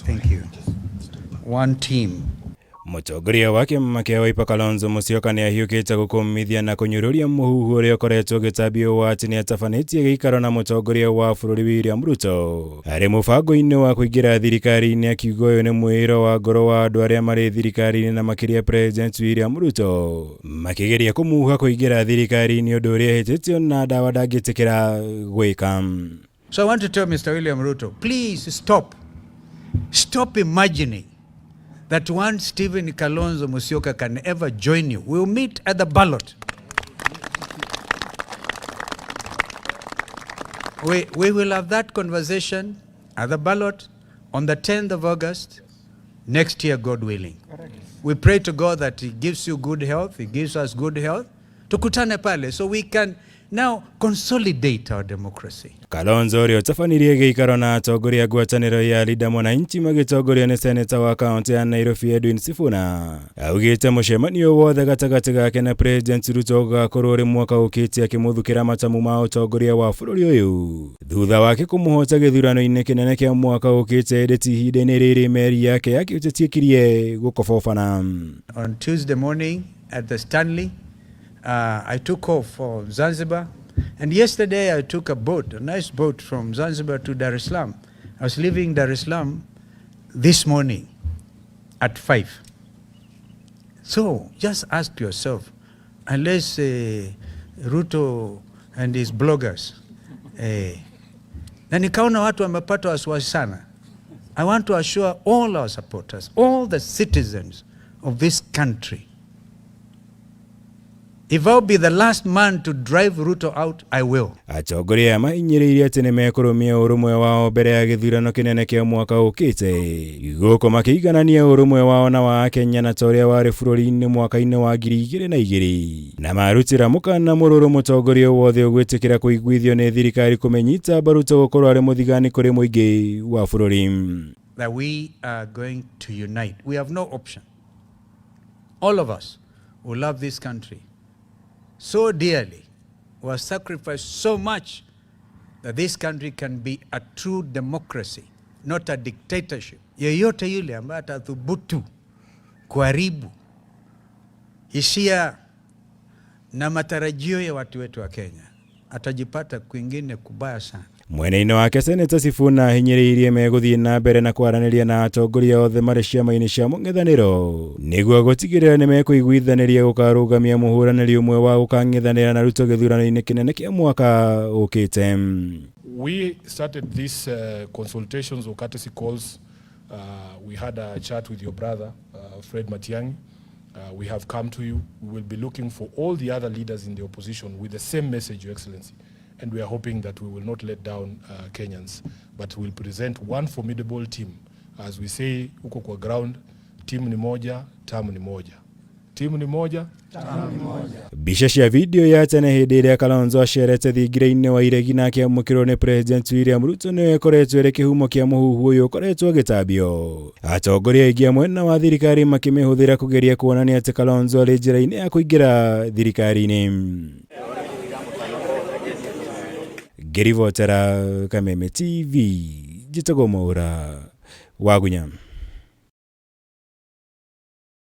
Thank you. One team. Mutongoria wa kiama kia Wiper Kalonzo MUSYOKA ni ahiukite gukumithia na kunyururia muhuhu uria ukoretwo UGITABIO wa ati ni atafanitie giikaro na mutongoria wa bururi William Ruto ari mubango-ini wa kuingira thirikari-ini, akiuga uyu ni mwiro wa ngoro wa andu aria mari thirikari-ini na makiria President William Ruto makigeria kumuha kuingira thirikari-ini undu uria hititio na dawa ndangitikira gwika. So I want to tell Mr. William Ruto, please stop imagining that one Stephen Kalonzo MUSYOKA can ever join you. We'll meet at the ballot. We will have that conversation at the ballot on the 10th of August next year, God willing. Correct. We pray to God that He gives you good health, He gives us good health, tukutane pale so we can now consolidate our democracy. Kalonzo rio tafanirie giikaro na atongoria ngwataniro ya Linda Mwananchi magitongorio ni seneta wa kaunti ya Nairobi Edwin Sifuna augite mucemanio wothe gatagati gake na President Ruto gakorwo ri mwaka ukite akimuthukira matamu ma utongoria wa bururi uyu thutha wake kumuhota githurano-ini kinene kia mwaka ukite ndeti ihinda-ini riri meri yake yakiutetikirie gukobobana. On Tuesday morning at the Stanley, I took off for Zanzibar, and yesterday I took a boat, a nice boat from Zanzibar to Dar es Salaam. I was leaving Dar es Salaam this morning at 5. So just ask yourself, unless Ruto and his bloggers, na nikaona watu wamepata wasiwasi sana. I want to assure all our supporters, all the citizens of this country, if I'll be the last man to drive Ruto out, I will. Atongoria mainyiririe ati ni mekurumia urumwe wao mbere ya githurano kinene kia mwaka ukite guko makiiganania urumwe wao na wa Kenya na toria wari bururi-ini mwaka-ini wa 2022 na marutira mukana mururu mutongoria wothe ugwitikira kuiguithio ni thirikari kumenyita baruto gukorwo ari muthigani kuri muingi wa bururi. That we are going to unite. We have no option. All of us who love this country so dearly, we have sacrificed so much that this country can be a true democracy, not a dictatorship. Yeyote yule ambaye atathubutu kuharibu hisia na matarajio ya watu wetu wa Kenya atajipata kwingine kubaya sana. Mwene-ini wake Seneta Sifuna hinyiriirie meguthii na mbere na kwaraniria na atongoria othe mari ciama-ini cia mung'ethaniro niguo gutigirira ni mekuiguithaniria gukarugamia muhuraniri umwe wa gukang'ethanira na Ruto githurano-ini kinene kia mwaka ukite. We started these consultations or courtesy calls. We had a chat with your brother, Fred Matiang'i. We have come to you. We will be looking for all the other leaders in the opposition with the same message, Your Excellency. And we are hoping that we will not let down Kenyans, but we will present one formidable team. As we say, uko kwa ground, team ni moja, tamu ni moja. Team ni moja, tamu ni moja. Bica cia video ya tene hindi iria Kalonzo acerete thingira-ini wa iregi na akiamukirwo ni President William Ruto niyo ikoretwo iri kihumo kia muhuhu uyu ukoretwo UGITABIO. Atongoria aingi a mwena wa thirikari makimihuthira kugeria kuonania ati Kalonzo ari njira-ini ya kuingira thirikari-ini. Gerivotera Kameme TV, Jitagomora Wagunya.